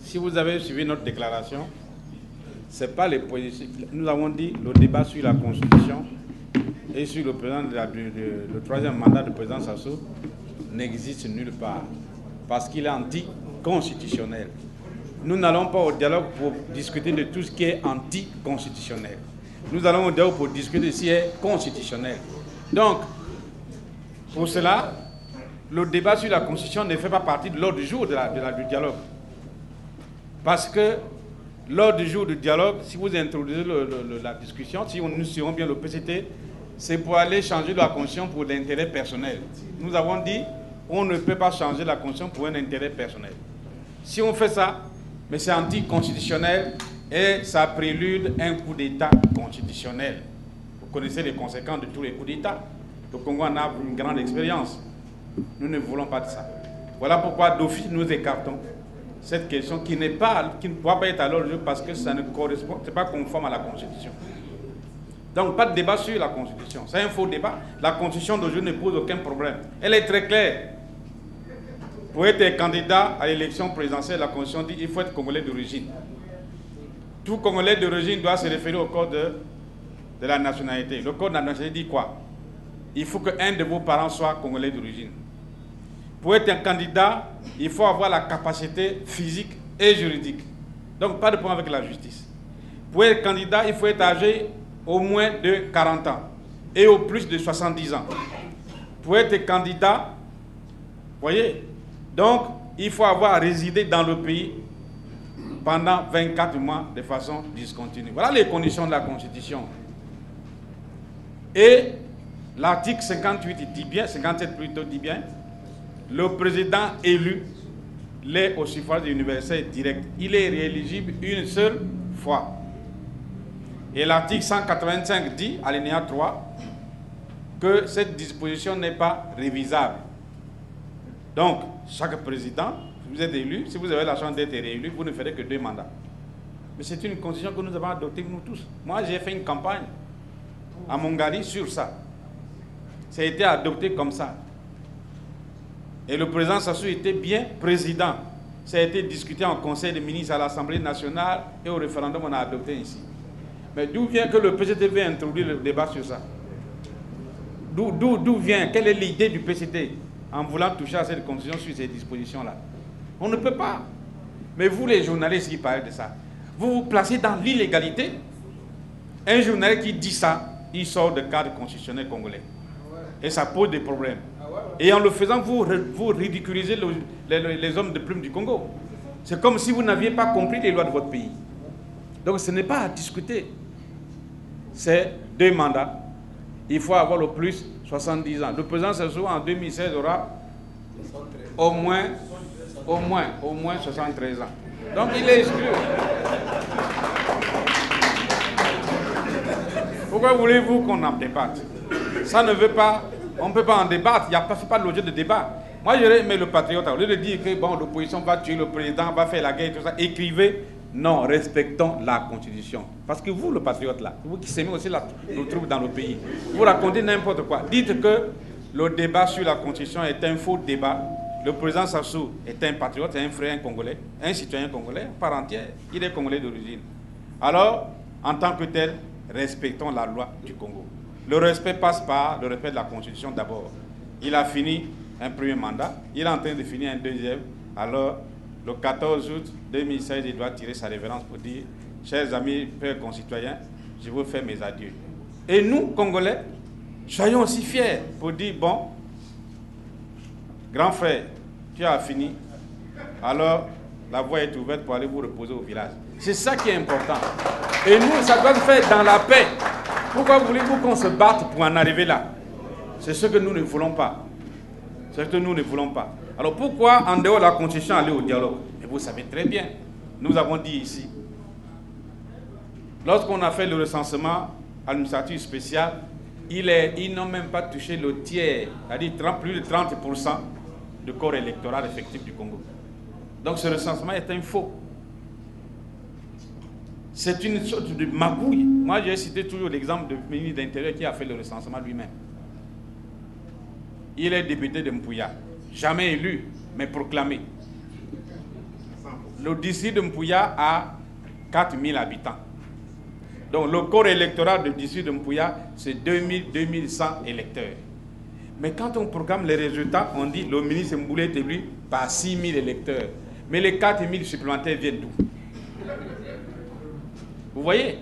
si vous avez suivi notre déclaration, c'est pas les positions. Nous avons dit le débat sur la Constitution et sur le président le troisième mandat du président Sassou n'existe nulle part parce qu'il est anticonstitutionnel. Nous n'allons pas au dialogue pour discuter de tout ce qui est anticonstitutionnel. Nous allons au dialogue pour discuter de ce qui est constitutionnel. Donc, pour cela, le débat sur la Constitution ne fait pas partie de l'ordre du jour du dialogue. Parce que l'ordre du jour du dialogue, si vous introduisez la discussion, si nous suivons bien le PCT, c'est pour aller changer la Constitution pour l'intérêt personnel. Nous avons dit, on ne peut pas changer la Constitution pour un intérêt personnel. Si on fait ça, mais c'est anticonstitutionnel et ça prélude un coup d'État constitutionnel. Vous connaissez les conséquences de tous les coups d'État. Le Congo en a une grande expérience. Nous ne voulons pas de ça. Voilà pourquoi d'office nous écartons cette question qui ne pourra pas être à l'ordre du jour parce que ça ne correspond, c'est pas conforme à la Constitution. Donc pas de débat sur la Constitution. C'est un faux débat. La Constitution d'aujourd'hui ne pose aucun problème. Elle est très claire. Pour être candidat à l'élection présidentielle, la Constitution dit qu'il faut être congolais d'origine. Tout congolais d'origine doit se référer au code de la nationalité. Le code de la nationalité dit quoi? Il faut qu'un de vos parents soit congolais d'origine. Pour être un candidat, il faut avoir la capacité physique et juridique. Donc, pas de problème avec la justice. Pour être candidat, il faut être âgé au moins de 40 ans et au plus de 70 ans. Pour être candidat, vous voyez, donc, il faut avoir résidé dans le pays pendant 24 mois de façon discontinue. Voilà les conditions de la Constitution. Et l'article 58 dit bien, 57 plutôt dit bien, le président élu l'est au suffrage universel direct. Il est rééligible une seule fois. Et l'article 185 dit, alinéa 3, que cette disposition n'est pas révisable. Donc, chaque président, si vous êtes élu, si vous avez la chance d'être réélu, vous ne ferez que 2 mandats. Mais c'est une constitution que nous avons adoptée, nous tous. Moi, j'ai fait une campagne à Mongali sur ça. Ça a été adopté comme ça. Et le président Sassou était bien président. Ça a été discuté en conseil des ministres à l'Assemblée nationale et au référendum, on a adopté ici. Mais d'où vient que le PCT veut introduire le débat sur ça? D'où vient? Quelle est l'idée du PCT en voulant toucher à cette constitution sur ces dispositions-là? On ne peut pas. Mais vous, les journalistes qui parlent de ça, vous vous placez dans l'illégalité. Un journaliste qui dit ça, il sort de cadre constitutionnel congolais. Et ça pose des problèmes. Et en le faisant, vous ridiculisez les hommes de plume du Congo. C'est comme si vous n'aviez pas compris les lois de votre pays. Donc ce n'est pas à discuter. C'est 2 mandats. Il faut avoir le plus 70 ans. Le président Sassou en 2016 aura au moins 73 ans. Donc il est exclu. Pourquoi voulez-vous qu'on en débatte? Ça ne veut pas, on ne peut pas en débattre, ce n'est pas l'objet de débat. Moi j'aurais aimé le patriote, au lieu de dire que bon, l'opposition va tuer le président, va faire la guerre et tout ça, écrivez, non, respectons la Constitution. Parce que vous, le patriote là, vous qui s'aimez aussi le trouble dans le pays, vous racontez n'importe quoi. Dites que le débat sur la Constitution est un faux débat. Le président Sassou est un patriote, c'est un frère congolais, un citoyen congolais, par entière. Il est congolais d'origine. Alors, en tant que tel, respectons la loi du Congo. Le respect passe par le respect de la Constitution d'abord. Il a fini un premier mandat, il est en train de finir un deuxième. Alors, le 14 août 2016, il doit tirer sa révérence pour dire « Chers amis, pères concitoyens, je vous fais mes adieux. » Et nous, Congolais, soyons aussi fiers pour dire « Bon, grand frère, tu as fini, alors la voie est ouverte pour aller vous reposer au village. » C'est ça qui est important. Et nous, ça doit se faire dans la paix. Pourquoi voulez-vous qu'on se batte pour en arriver là? C'est ce que nous ne voulons pas. C'est ce que nous ne voulons pas. Alors pourquoi, en dehors de la Constitution, aller au dialogue? Et vous savez très bien, nous avons dit ici, lorsqu'on a fait le recensement administratif spécial, ils n'ont même pas touché le tiers, c'est-à-dire plus de 30% du corps électoral effectif du Congo. Donc ce recensement est un faux. C'est une sorte de magouille. Moi, j'ai cité toujours l'exemple du ministre de l'Intérieur qui a fait le recensement lui-même. Il est député de Mpouya, jamais élu, mais proclamé. le district de Mpouya a 4000 habitants. Donc le corps électoral du district de Mpouya, c'est 2100 électeurs. Mais quand on programme les résultats, on dit le ministre Mboulé est élu par 6000 électeurs. Mais les 4000 supplémentaires viennent d'où? Vous voyez?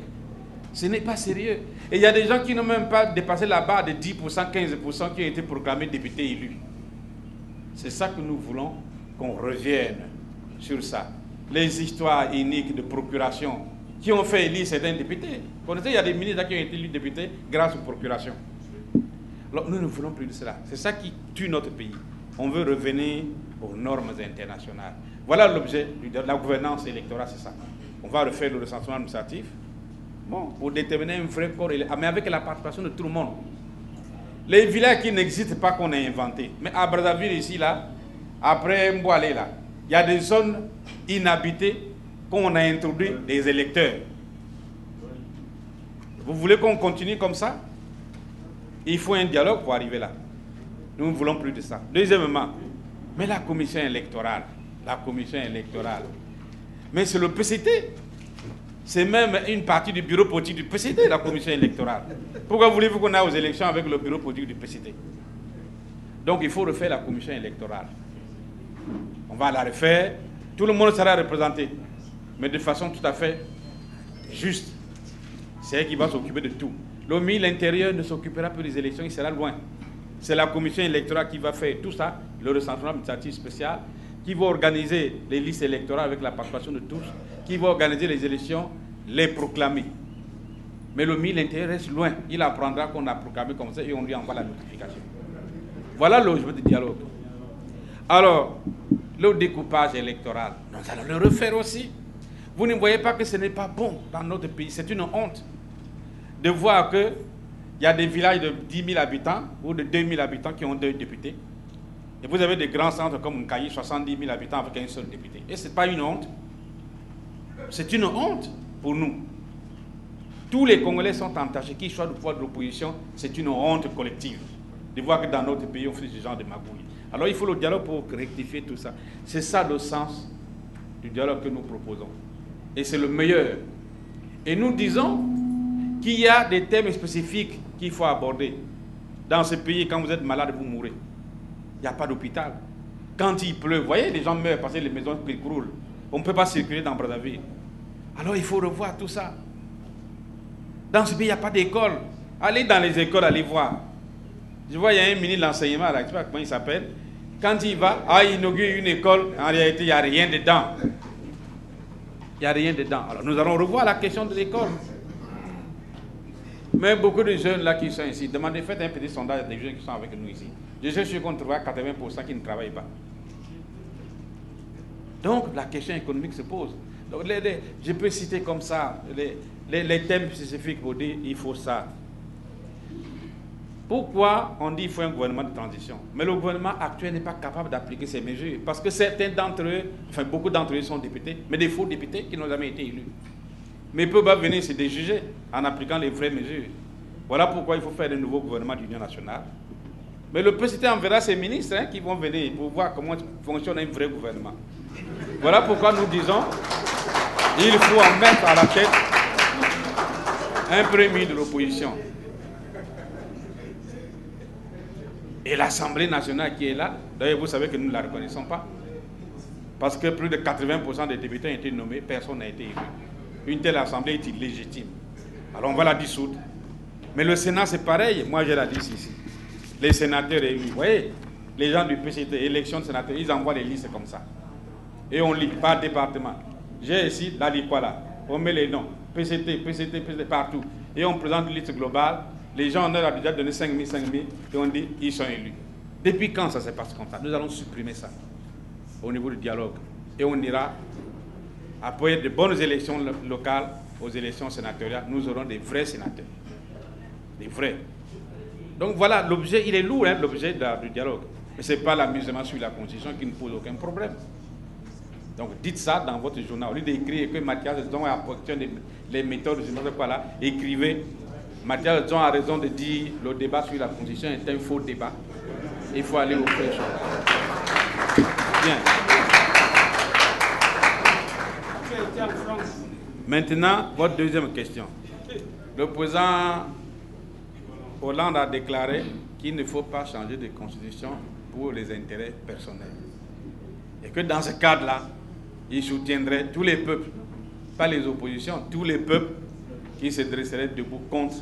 Ce n'est pas sérieux. Et il y a des gens qui n'ont même pas dépassé la barre de 10%, 15% qui ont été proclamés députés élus. C'est ça que nous voulons qu'on revienne sur ça. Les histoires uniques de procuration qui ont fait élire certains députés. Vous connaissez, il y a des ministres qui ont été élus députés grâce aux procurations. Alors, nous ne voulons plus de cela. C'est ça qui tue notre pays. On veut revenir aux normes internationales. Voilà l'objet de la gouvernance électorale, c'est ça. On va refaire le recensement administratif. Bon, pour déterminer un vrai corps, mais avec la participation de tout le monde. Les villages qui n'existent pas qu'on a inventés. Mais à Brazzaville, ici, là, après Mboualé, là, il y a des zones inhabitées qu'on a introduit des électeurs. Vous voulez qu'on continue comme ça? Il faut un dialogue pour arriver là. Nous ne voulons plus de ça. Deuxièmement, mais la commission électorale, mais c'est le PCT. C'est même une partie du bureau politique du PCT, la commission électorale. Pourquoi voulez-vous qu'on aille aux élections avec le bureau politique du PCT? Donc il faut refaire la commission électorale. On va la refaire. Tout le monde sera représenté, mais de façon tout à fait juste. C'est elle qui va s'occuper de tout. Le ministre de l'Intérieur ne s'occupera plus des élections, il sera loin. C'est la commission électorale qui va faire tout ça, le recensement administratif spécial, qui va organiser les listes électorales avec la participation de tous, qui va organiser les élections, les proclamer. Mais le ministre de l'Intérieur reste loin. Il apprendra qu'on a proclamé comme ça et on lui envoie la notification. Voilà l'objet du dialogue. Alors, le découpage électoral, nous allons le refaire aussi. Vous ne voyez pas que ce n'est pas bon dans notre pays. C'est une honte de voir qu'il y a des villages de 10 000 habitants ou de 2 000 habitants qui ont 2 députés. Et vous avez des grands centres comme Nkayi, 70 000 habitants avec un seul député. Et ce n'est pas une honte. C'est une honte pour nous. Tous les Congolais sont entachés, qu'ils soient du pouvoir de l'opposition, c'est une honte collective de voir que dans notre pays, on fait ce genre de magouilles. Alors il faut le dialogue pour rectifier tout ça. C'est ça le sens du dialogue que nous proposons. Et c'est le meilleur. Et nous disons qu'il y a des thèmes spécifiques qu'il faut aborder. Dans ce pays, quand vous êtes malade, vous mourrez. Il n'y a pas d'hôpital. Quand il pleut, vous voyez, les gens meurent parce que les maisons croulent. On ne peut pas circuler dans Brazzaville. Alors il faut revoir tout ça. Dans ce pays, il n'y a pas d'école. Allez dans les écoles, allez voir. Je vois, il y a un ministre de l'enseignement, là, je ne sais pas comment il s'appelle. Quand il va, il inaugure une école, en réalité, il n'y a rien dedans. Il n'y a rien dedans. Alors nous allons revoir la question de l'école. Mais beaucoup de jeunes là qui sont ici, demandez, faites un petit sondage des jeunes qui sont avec nous ici. Je suis sûr qu'on trouvera 80% qui ne travaillent pas. Donc la question économique se pose. Donc, je peux citer comme ça les thèmes spécifiques pour dire il faut ça. Pourquoi on dit qu'il faut un gouvernement de transition? Mais le gouvernement actuel n'est pas capable d'appliquer ces mesures. Parce que certains d'entre eux, enfin beaucoup d'entre eux sont députés, mais des faux députés qui n'ont jamais été élus. Mais ils peuvent pas venir se déjuger en appliquant les vraies mesures. Voilà pourquoi il faut faire un nouveau gouvernement d'union nationale. Mais le PCT enverra ses ministres qui vont venir pour voir comment fonctionne un vrai gouvernement. Voilà pourquoi nous disons qu'il faut en mettre à la tête un premier ministre de l'opposition. Et l'Assemblée nationale qui est là, d'ailleurs vous savez que nous ne la reconnaissons pas. Parce que plus de 80% des députés ont été nommés, personne n'a été élu. Une telle assemblée est illégitime. Alors on va la dissoudre. Mais le Sénat c'est pareil, moi j'ai la liste ici. Les sénateurs élus, vous voyez, les gens du PCT, élection de sénateurs, ils envoient les listes comme ça. Et on lit par département. J'ai ici la Likwala, on met les noms, PCT, partout. Et on présente une liste globale. Les gens, on a déjà donné 5 000, et on dit ils sont élus. Depuis quand ça se passe comme ça? Nous allons supprimer ça au niveau du dialogue. Et on ira, après de bonnes élections locales, aux élections sénatoriales, nous aurons des vrais sénateurs. Des vrais. Donc voilà, l'objet, il est lourd, hein, l'objet du dialogue. Mais ce n'est pas l'amusement sur la Constitution qui ne pose aucun problème. Donc dites ça dans votre journal. Au lieu d'écrire que Mathias Zon a apporté les méthodes, je ne sais quoi là, écrivez. Mathias Zon a raison de dire que le débat sur la Constitution est un faux débat. Il faut aller au frère. Bien. Maintenant, votre deuxième question. Le président Hollande a déclaré qu'il ne faut pas changer de constitution pour les intérêts personnels. Et que dans ce cadre-là, il soutiendrait tous les peuples, pas les oppositions, tous les peuples qui se dresseraient debout contre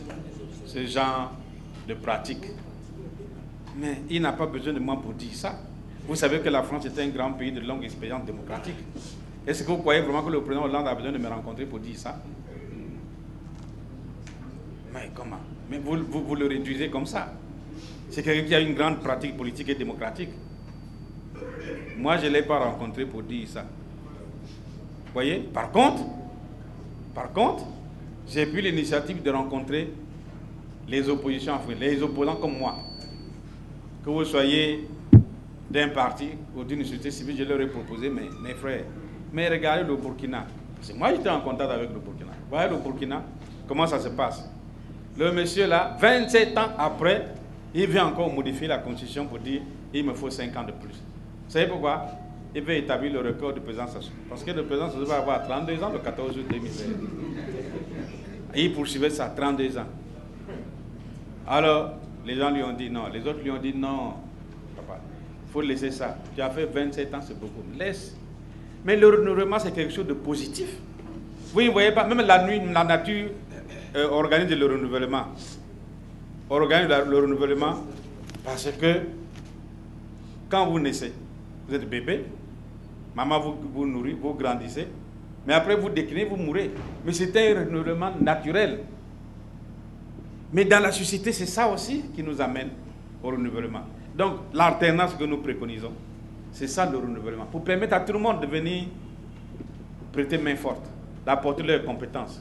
ce genre de pratique. Mais il n'a pas besoin de moi pour dire ça. Vous savez que la France est un grand pays de longue expérience démocratique. Est-ce que vous croyez vraiment que le président Hollande a besoin de me rencontrer pour dire ça? Mais comment? Mais vous le réduisez comme ça. C'est quelqu'un qui a une grande pratique politique et démocratique. Moi, je ne l'ai pas rencontré pour dire ça. Vous voyez? Par contre, j'ai pris l'initiative de rencontrer les oppositions africaines, les opposants comme moi. Que vous soyez d'un parti ou d'une société civile, je leur ai proposé, mes frères, mais regardez le Burkina. Parce que moi, j'étais en contact avec le Burkina. Vous voyez le Burkina, comment ça se passe? Le monsieur là, 27 ans après, il vient encore modifier la constitution pour dire il me faut 5 ans de plus. Vous savez pourquoi? Il veut établir le record de président Sassou. Parce que le président Sassou va avoir 32 ans le 14 août 2016. Il poursuivait ça, 32 ans. Alors, les gens lui ont dit non. Les autres lui ont dit non, papa, il faut laisser ça. Tu as fait 27 ans, c'est beaucoup. Laisse. Mais le renouvellement, c'est quelque chose de positif. Vous ne voyez pas, même la nuit, la nature organise le renouvellement. Organise le renouvellement parce que quand vous naissez, vous êtes bébé, maman vous nourrit, vous grandissez, mais après vous déclinez, vous mourrez. Mais c'est un renouvellement naturel. Mais dans la société, c'est ça aussi qui nous amène au renouvellement. Donc, l'alternance que nous préconisons, c'est ça le renouvellement. Pour permettre à tout le monde de venir prêter main forte, d'apporter leurs compétences.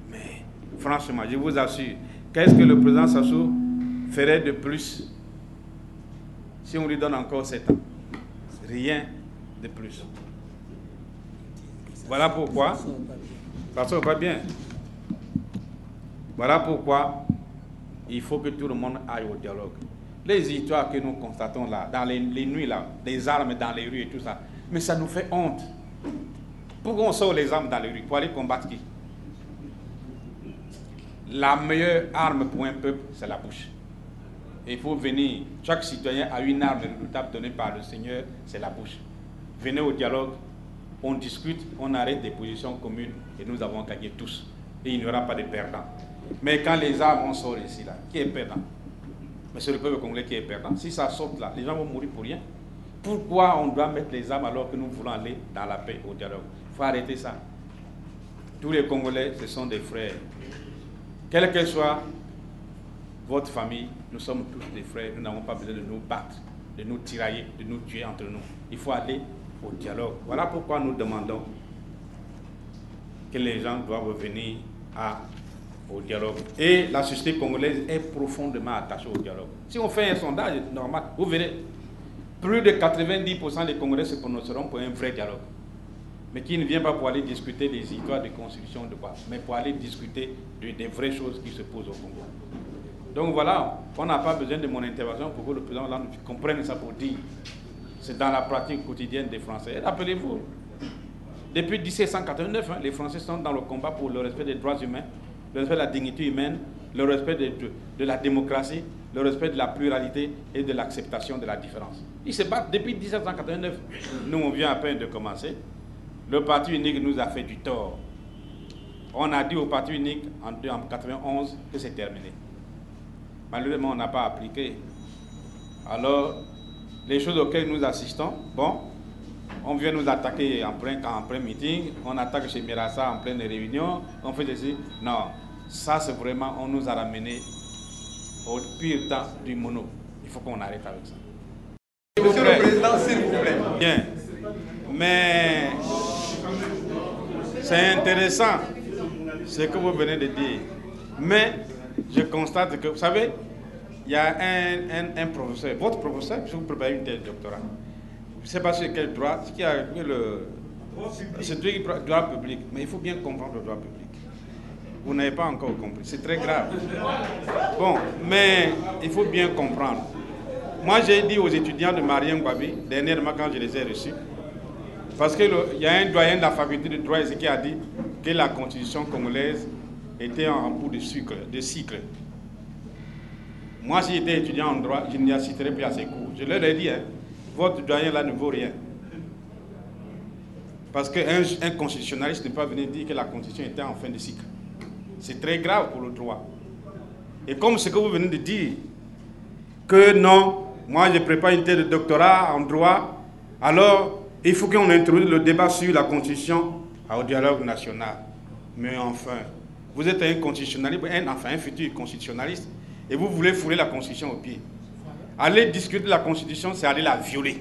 Mais, franchement, je vous assure, qu'est-ce que le président Sassou ferait de plus si on lui donne encore 7 ans? Rien de plus. Voilà pourquoi, ça va bien. Voilà pourquoi il faut que tout le monde aille au dialogue. Les histoires que nous constatons là, dans les nuits là, des armes dans les rues et tout ça, mais ça nous fait honte. Pourquoi on sort les armes dans les rues? Pour aller combattre qui? La meilleure arme pour un peuple, c'est la bouche. Et il faut venir, chaque citoyen a une arme redoutable donnée par le Seigneur, c'est la bouche. Venez au dialogue, on discute, on arrête des positions communes et nous avons gagné tous. Et il n'y aura pas de perdants. Mais quand les armes, on sort ici, là, qui est perdant? Mais c'est le peuple congolais qui est perdant. Si ça saute là, les gens vont mourir pour rien. Pourquoi on doit mettre les armes alors que nous voulons aller dans la paix, au dialogue? Il faut arrêter ça. Tous les Congolais, ce sont des frères. Quelle que soit votre famille, nous sommes tous des frères. Nous n'avons pas besoin de nous battre, de nous tirailler, de nous tuer entre nous. Il faut aller au dialogue. Voilà pourquoi nous demandons que les gens doivent revenir au dialogue. Et la société congolaise est profondément attachée au dialogue. Si on fait un sondage normal, vous verrez, plus de 90% des Congolais se prononceront pour un vrai dialogue. Mais qui ne vient pas pour aller discuter des histoires de constitution, de quoi, mais pour aller discuter des vraies choses qui se posent au Congo. Donc voilà, on n'a pas besoin de mon intervention pour que le président Hollande comprenne ça pour dire. C'est dans la pratique quotidienne des Français. Rappelez-vous, depuis 1789, les Français sont dans le combat pour le respect des droits humains, le respect de la dignité humaine, le respect de la démocratie, le respect de la pluralité et de l'acceptation de la différence. Ils se battent depuis 1789. Nous, on vient à peine de commencer. Le parti unique nous a fait du tort. On a dit au parti unique en 1991 que c'est terminé. Malheureusement, on n'a pas appliqué. Alors, les choses auxquelles nous assistons, bon, on vient nous attaquer en plein meeting, on attaque chez Mirassa en pleine réunion, on fait ceci. Non, ça c'est vraiment, on nous a ramené au pire temps du mono. Il faut qu'on arrête avec ça. Monsieur le Président, s'il vous plaît. Bien. Mais c'est intéressant ce que vous venez de dire. Mais je constate que, vous savez, il y a un professeur, votre professeur, si vous préparez une thèse de doctorat, je ne sais pas sur quel droit, ce qui a c'est le droit public, mais il faut bien comprendre le droit public. Vous n'avez pas encore compris, c'est très grave. Bon, mais il faut bien comprendre. Moi, j'ai dit aux étudiants de Marien Ngouabi, dernièrement quand je les ai reçus, Parce qu'il y a un doyen de la faculté de droit ici qui a dit que la constitution congolaise était en bout de cycle. Moi, si j'étais étudiant en droit, je n'y assisterais plus à ces cours. Je leur ai dit, hein, votre doyen là ne vaut rien. Parce qu'un constitutionnaliste ne peut pas venir dire que la constitution était en fin de cycle. C'est très grave pour le droit. Et comme ce que vous venez de dire, que non, moi je prépare une thèse de doctorat en droit, alors il faut qu'on introduise le débat sur la constitution au dialogue national. Mais enfin, vous êtes un constitutionnaliste, un futur constitutionnaliste, et vous voulez fouler la constitution au pied. Aller discuter de la constitution, c'est aller la violer.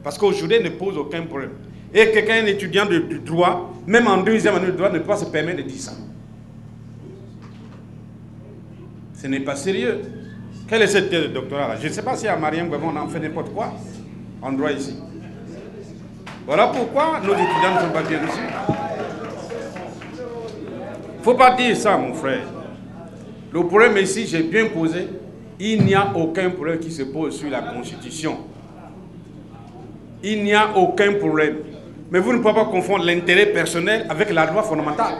Parce qu'aujourd'hui, elle ne pose aucun problème. Et quelqu'un, un étudiant de droit, même en deuxième année de droit, ne peut pas se permettre de dire ça. Ce n'est pas sérieux. Quelle est cette thèse de doctorat-là? Je ne sais pas si à Mariam Gouamon, on en fait n'importe quoi en droit ici. Voilà pourquoi nos étudiants ne sont pas bien reçus. Il ne faut pas dire ça, mon frère. Le problème ici, j'ai bien posé, il n'y a aucun problème qui se pose sur la Constitution. Il n'y a aucun problème. Mais vous ne pouvez pas confondre l'intérêt personnel avec la loi fondamentale.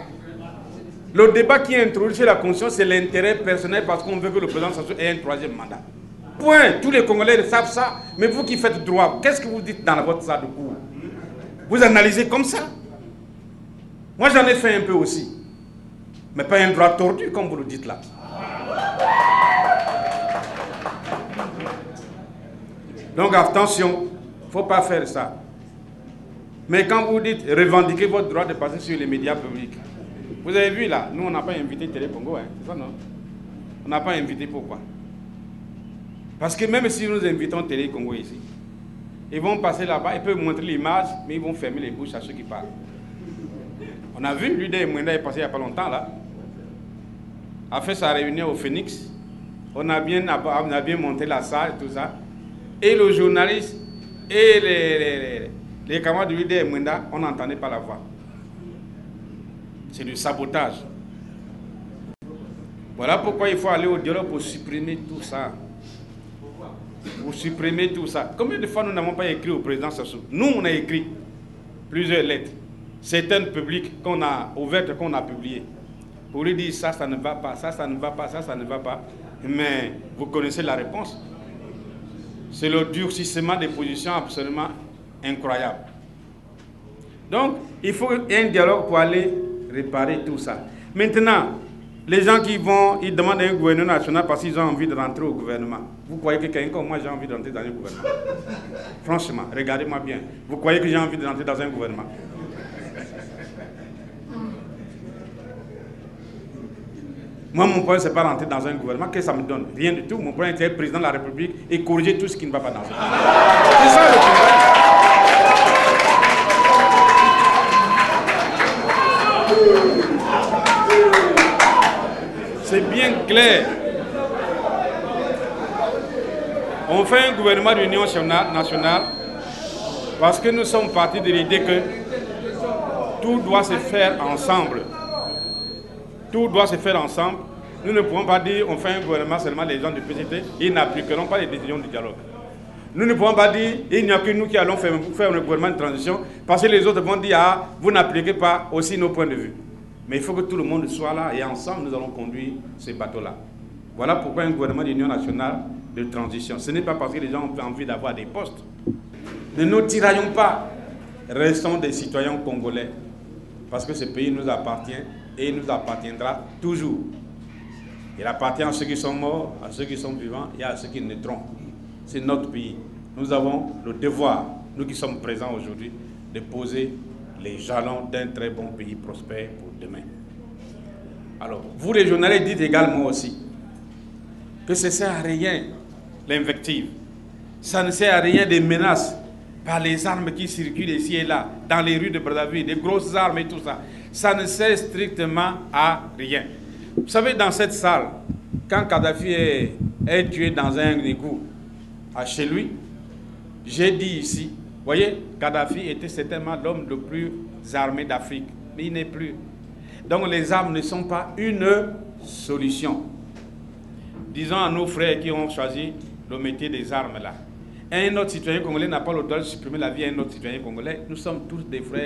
Le débat qui est introduit sur la Constitution, c'est l'intérêt personnel parce qu'on veut que le président Sassou ait un troisième mandat. Point. Tous les Congolais savent ça. Mais vous qui faites droit, qu'est-ce que vous dites dans votre salle de cours? Vous analysez comme ça. Moi, j'en ai fait un peu aussi. Mais pas un droit tordu, comme vous le dites là. Donc, attention, il ne faut pas faire ça. Mais quand vous dites revendiquer votre droit de passer sur les médias publics, vous avez vu là, nous on n'a pas invité Télé Congo, hein, c'est ça non? On n'a pas invité pourquoi? Parce que même si nous invitons Télé Congo ici, ils vont passer là-bas, ils peuvent montrer l'image, mais ils vont fermer les bouches à ceux qui parlent. On a vu, l'UDA Mwenda est passé il n'y a pas longtemps là, a fait sa réunion au Phoenix, on a bien monté la salle, tout ça, et le journaliste et les camarades de l'UDA Mwenda, on n'entendait pas la voix. C'est du sabotage. Voilà pourquoi il faut aller au dialogue pour supprimer tout ça. Pour supprimer tout ça. Combien de fois nous n'avons pas écrit au président Sassou? Nous, on a écrit plusieurs lettres. Certaines publiques qu'on a ouvertes, qu'on a publiées. Pour lui dire ça, ça ne va pas, ça ne va pas, ça ne va pas. Mais vous connaissez la réponse. C'est le durcissement des positions absolument incroyable. Donc, il faut un dialogue pour aller réparer tout ça. Maintenant, les gens qui vont, ils demandent un gouvernement national parce qu'ils ont envie de rentrer au gouvernement. Vous croyez que quelqu'un comme moi, j'ai envie de rentrer dans un gouvernement? Franchement, regardez-moi bien. Vous croyez que j'ai envie de rentrer dans un gouvernement? Moi, mon problème, ce n'est pas rentrer dans un gouvernement. Qu'est-ce que ça me donne? Rien du tout. Mon problème, c'est être président de la République et corriger tout ce qui ne va pas dans ce gouvernement. C'est ça le problème. C'est bien clair. On fait un gouvernement d'union nationale parce que nous sommes partis de l'idée que tout doit se faire ensemble. Tout doit se faire ensemble. Nous ne pouvons pas dire on fait un gouvernement seulement les gens du PCT, ils n'appliqueront pas les décisions du dialogue. Nous ne pouvons pas dire il n'y a que nous qui allons faire un gouvernement de transition parce que les autres vont dire ah, vous n'appliquez pas aussi nos points de vue. Mais il faut que tout le monde soit là et ensemble nous allons conduire ces bateaux-là. Voilà pourquoi un gouvernement d'union nationale de transition. Ce n'est pas parce que les gens ont envie d'avoir des postes. Ne nous tiraillons pas. Restons des citoyens congolais. Parce que ce pays nous appartient et il nous appartiendra toujours. Il appartient à ceux qui sont morts, à ceux qui sont vivants et à ceux qui naîtront. C'est notre pays. Nous avons le devoir, nous qui sommes présents aujourd'hui, de poser les jalons d'un très bon pays prospère pour demain. Alors, vous les journalistes dites également aussi que ça ne sert à rien l'invective. Ça ne sert à rien des menaces par les armes qui circulent ici et là, dans les rues de Brazzaville, des grosses armes et tout ça. Ça ne sert strictement à rien. Vous savez, dans cette salle, quand Kadhafi est tué dans un égout chez lui, j'ai dit ici, vous voyez, Kadhafi était certainement l'homme le plus armé d'Afrique, mais il n'est plus. Donc les armes ne sont pas une solution. Disons à nos frères qui ont choisi le métier des armes là, Un autre citoyen congolais n'a pas le droit de supprimer la vie à un autre citoyen congolais. Nous sommes tous des frères.